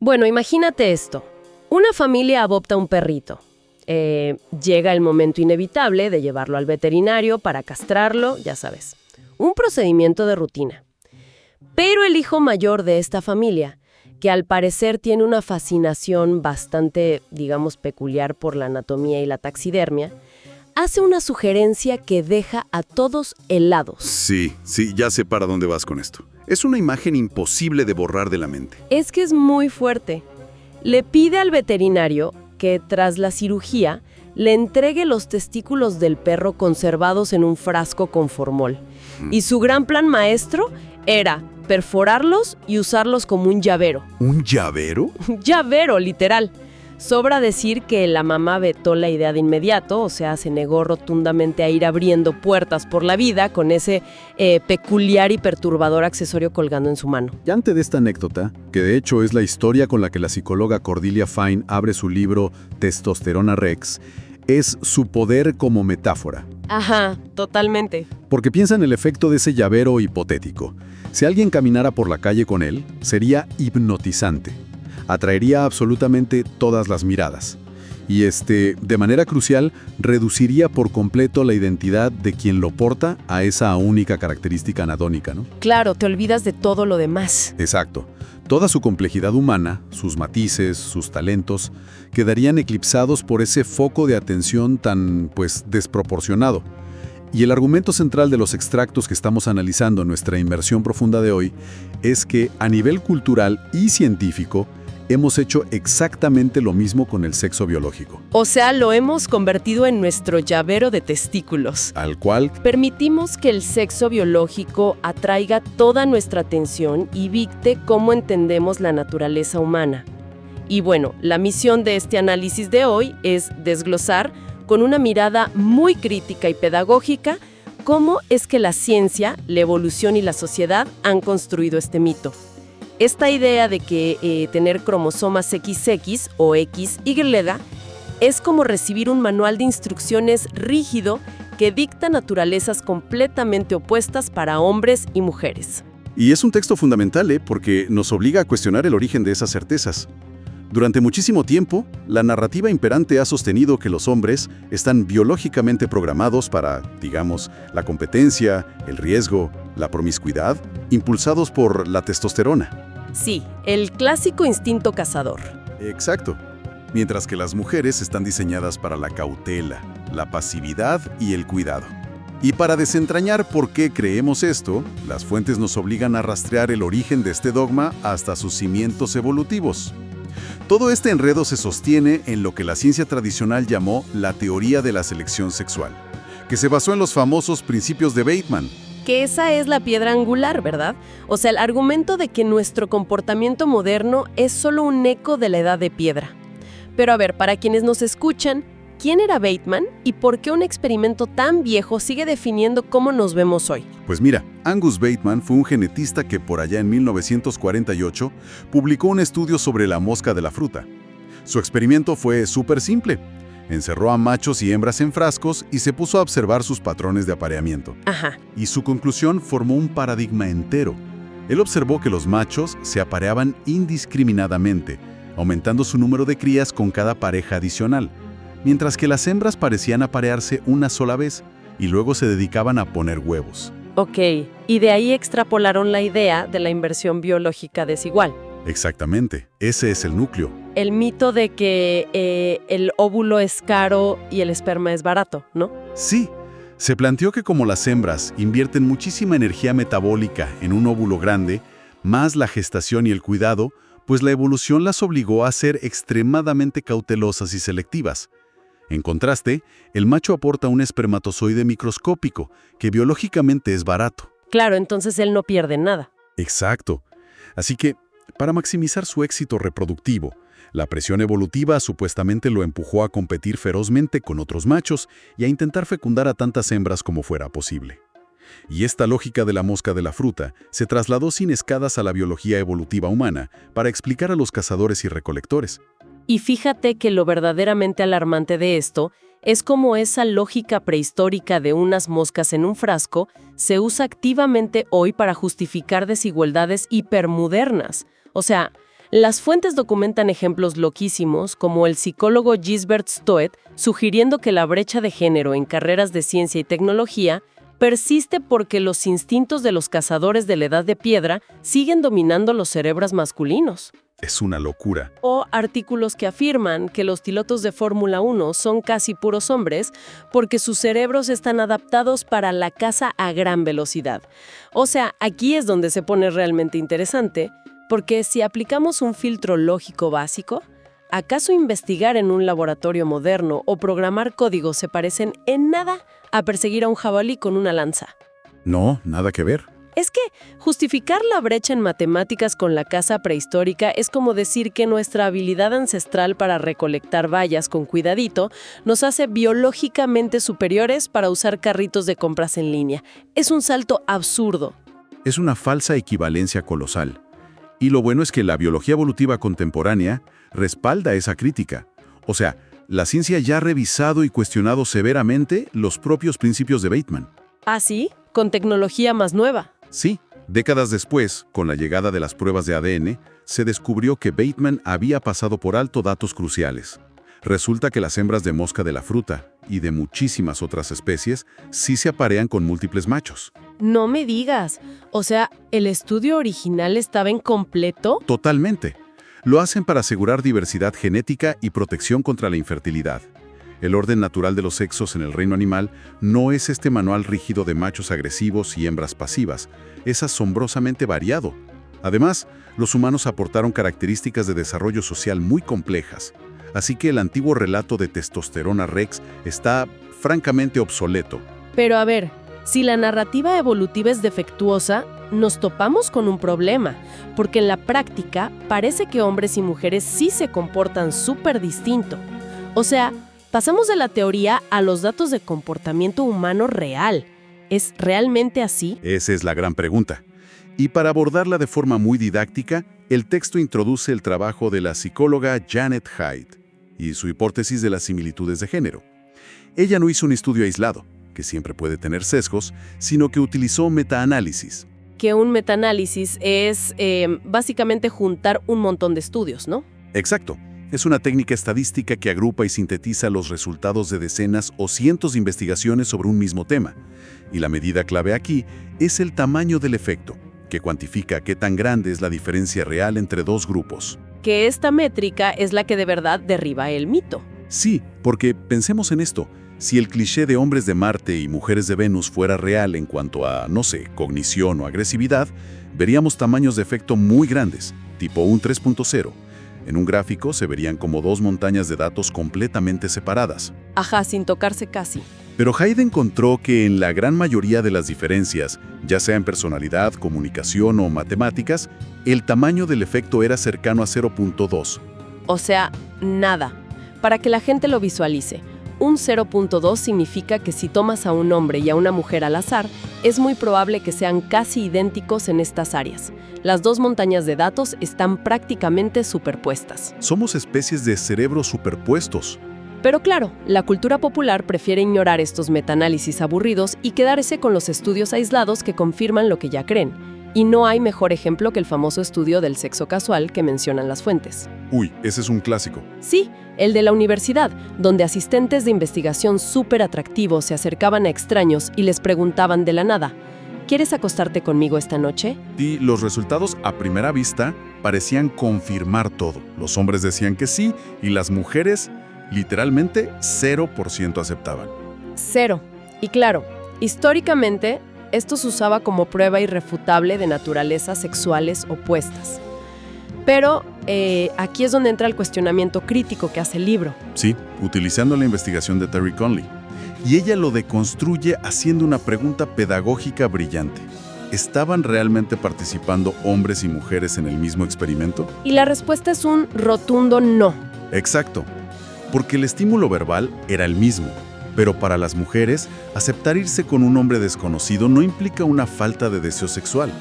Bueno, imagínate esto. Una familia adopta un perrito. Llega el momento inevitable de llevarlo al veterinario para castrarlo, ya sabes. Un procedimiento de rutina. Pero el hijo mayor de esta familia, que al parecer tiene una fascinación bastante, digamos, peculiar por la anatomía y la taxidermia, hace una sugerencia que deja a todos helados. Sí, ya sé para dónde vas con esto. Es una imagen imposible de borrar de la mente. Es que es muy fuerte. Le pide al veterinario que tras la cirugía le entregue los testículos del perro conservados en un frasco con formol. Y su gran plan maestro era perforarlos y usarlos como un llavero. ¿Un llavero? Llavero, literal. Sobra decir que la mamá vetó la idea de inmediato, o sea, se negó rotundamente a ir abriendo puertas por la vida con ese peculiar y perturbador accesorio colgando en su mano. Y antes de esta anécdota, que de hecho es la historia con la que la psicóloga Cordelia Fine abre su libro Testosterona Rex, es su poder como metáfora. Ajá, totalmente. Porque piensa en el efecto de ese llavero hipotético. Si alguien caminara por la calle con él, sería hipnotizante. Atraería absolutamente todas las miradas. Y de manera crucial, reduciría por completo la identidad de quien lo porta a esa única característica anadónica, ¿no? Claro, te olvidas de todo lo demás. Exacto. Toda su complejidad humana, sus matices, sus talentos, quedarían eclipsados por ese foco de atención tan, desproporcionado. Y el argumento central de los extractos que estamos analizando en nuestra inmersión profunda de hoy es que, a nivel cultural y científico, hemos hecho exactamente lo mismo con el sexo biológico. O sea, lo hemos convertido en nuestro llavero de testículos. Al cual permitimos que el sexo biológico atraiga toda nuestra atención y dicte cómo entendemos la naturaleza humana. Y bueno, la misión de este análisis de hoy es desglosar con una mirada muy crítica y pedagógica cómo es que la ciencia, la evolución y la sociedad han construido este mito. Esta idea de que tener cromosomas XX o XY es como recibir un manual de instrucciones rígido que dicta naturalezas completamente opuestas para hombres y mujeres. Y es un texto fundamental, porque nos obliga a cuestionar el origen de esas certezas. Durante muchísimo tiempo, la narrativa imperante ha sostenido que los hombres están biológicamente programados para, digamos, la competencia, el riesgo, la promiscuidad, impulsados por la testosterona. Sí, el clásico instinto cazador. Exacto. Mientras que las mujeres están diseñadas para la cautela, la pasividad y el cuidado. Y para desentrañar por qué creemos esto, las fuentes nos obligan a rastrear el origen de este dogma hasta sus cimientos evolutivos. Todo este enredo se sostiene en lo que la ciencia tradicional llamó la teoría de la selección sexual, que se basó en los famosos principios de Bateman. Que esa es la piedra angular, ¿verdad? O sea, el argumento de que nuestro comportamiento moderno es solo un eco de la edad de piedra. Pero a ver, para quienes nos escuchan, ¿quién era Bateman y por qué un experimento tan viejo sigue definiendo cómo nos vemos hoy? Pues mira, Angus Bateman fue un genetista que por allá en 1948 publicó un estudio sobre la mosca de la fruta. Su experimento fue súper simple. Encerró a machos y hembras en frascos y se puso a observar sus patrones de apareamiento. Ajá. Y su conclusión formó un paradigma entero. Él observó que los machos se apareaban indiscriminadamente, aumentando su número de crías con cada pareja adicional, mientras que las hembras parecían aparearse una sola vez y luego se dedicaban a poner huevos. Ok, y de ahí extrapolaron la idea de la inversión biológica desigual. Exactamente, ese es el núcleo. El mito de que el óvulo es caro y el esperma es barato, ¿no? Sí, se planteó que como las hembras invierten muchísima energía metabólica en un óvulo grande, más la gestación y el cuidado, pues la evolución las obligó a ser extremadamente cautelosas y selectivas. En contraste, el macho aporta un espermatozoide microscópico, que biológicamente es barato. Claro, entonces él no pierde nada. Exacto. Así que, para maximizar su éxito reproductivo, la presión evolutiva supuestamente lo empujó a competir ferozmente con otros machos y a intentar fecundar a tantas hembras como fuera posible. Y esta lógica de la mosca de la fruta se trasladó sin escalas a la biología evolutiva humana para explicar a los cazadores y recolectores. Y fíjate que lo verdaderamente alarmante de esto es cómo esa lógica prehistórica de unas moscas en un frasco se usa activamente hoy para justificar desigualdades hipermodernas. O sea, Las fuentes documentan ejemplos loquísimos, como el psicólogo Gisbert Stoet, sugiriendo que la brecha de género en carreras de ciencia y tecnología persiste porque los instintos de los cazadores de la Edad de Piedra siguen dominando los cerebros masculinos. Es una locura. O artículos que afirman que los pilotos de Fórmula 1 son casi puros hombres porque sus cerebros están adaptados para la caza a gran velocidad. O sea, aquí es donde se pone realmente interesante, porque si aplicamos un filtro lógico básico, ¿acaso investigar en un laboratorio moderno o programar códigos se parecen en nada a perseguir a un jabalí con una lanza? No, nada que ver. Es que justificar la brecha en matemáticas con la caza prehistórica es como decir que nuestra habilidad ancestral para recolectar bayas con cuidadito nos hace biológicamente superiores para usar carritos de compras en línea. Es un salto absurdo. Es una falsa equivalencia colosal. Y lo bueno es que la biología evolutiva contemporánea respalda esa crítica. O sea, la ciencia ya ha revisado y cuestionado severamente los propios principios de Bateman. ¿Ah, sí? Con tecnología más nueva. Sí, décadas después, con la llegada de las pruebas de ADN, se descubrió que Bateman había pasado por alto datos cruciales. Resulta que las hembras de mosca de la fruta y de muchísimas otras especies sí se aparean con múltiples machos. No me digas. O sea, ¿el estudio original estaba incompleto? Totalmente. Lo hacen para asegurar diversidad genética y protección contra la infertilidad. El orden natural de los sexos en el reino animal no es este manual rígido de machos agresivos y hembras pasivas, es asombrosamente variado. Además, los humanos aportaron características de desarrollo social muy complejas, así que el antiguo relato de testosterona rex está francamente obsoleto. Pero a ver, si la narrativa evolutiva es defectuosa, nos topamos con un problema, porque en la práctica parece que hombres y mujeres sí se comportan súper distinto. O sea, pasamos de la teoría a los datos de comportamiento humano real. ¿Es realmente así? Esa es la gran pregunta. Y para abordarla de forma muy didáctica, el texto introduce el trabajo de la psicóloga Janet Haidt y su hipótesis de las similitudes de género. Ella no hizo un estudio aislado, que siempre puede tener sesgos, sino que utilizó metaanálisis. Que un metaanálisis es básicamente juntar un montón de estudios, ¿no? Exacto. Es una técnica estadística que agrupa y sintetiza los resultados de decenas o cientos de investigaciones sobre un mismo tema. Y la medida clave aquí es el tamaño del efecto, que cuantifica qué tan grande es la diferencia real entre dos grupos. Que esta métrica es la que de verdad derriba el mito. Sí, porque pensemos en esto. Si el cliché de hombres de Marte y mujeres de Venus fuera real en cuanto a, no sé, cognición o agresividad, veríamos tamaños de efecto muy grandes, tipo un 3.0. En un gráfico se verían como dos montañas de datos completamente separadas. Ajá, sin tocarse casi. Pero Haidt encontró que en la gran mayoría de las diferencias, ya sea en personalidad, comunicación o matemáticas, el tamaño del efecto era cercano a 0.2. O sea, nada. Para que la gente lo visualice, un 0.2 significa que si tomas a un hombre y a una mujer al azar, es muy probable que sean casi idénticos en estas áreas. Las dos montañas de datos están prácticamente superpuestas. Somos especies de cerebros superpuestos. Pero claro, la cultura popular prefiere ignorar estos metaanálisis aburridos y quedarse con los estudios aislados que confirman lo que ya creen. Y no hay mejor ejemplo que el famoso estudio del sexo casual que mencionan las fuentes. Uy, ese es un clásico. Sí, el de la universidad, donde asistentes de investigación súper atractivos se acercaban a extraños y les preguntaban de la nada, ¿quieres acostarte conmigo esta noche? Y los resultados a primera vista parecían confirmar todo. Los hombres decían que sí y las mujeres literalmente 0% aceptaban. 0. Y claro, históricamente, esto se usaba como prueba irrefutable de naturalezas sexuales opuestas. Pero aquí es donde entra el cuestionamiento crítico que hace el libro. Sí, utilizando la investigación de Terry Conley. Y ella lo deconstruye haciendo una pregunta pedagógica brillante. ¿Estaban realmente participando hombres y mujeres en el mismo experimento? Y la respuesta es un rotundo no. Exacto, porque el estímulo verbal era el mismo. Pero para las mujeres, aceptar irse con un hombre desconocido no implica una falta de deseo sexual.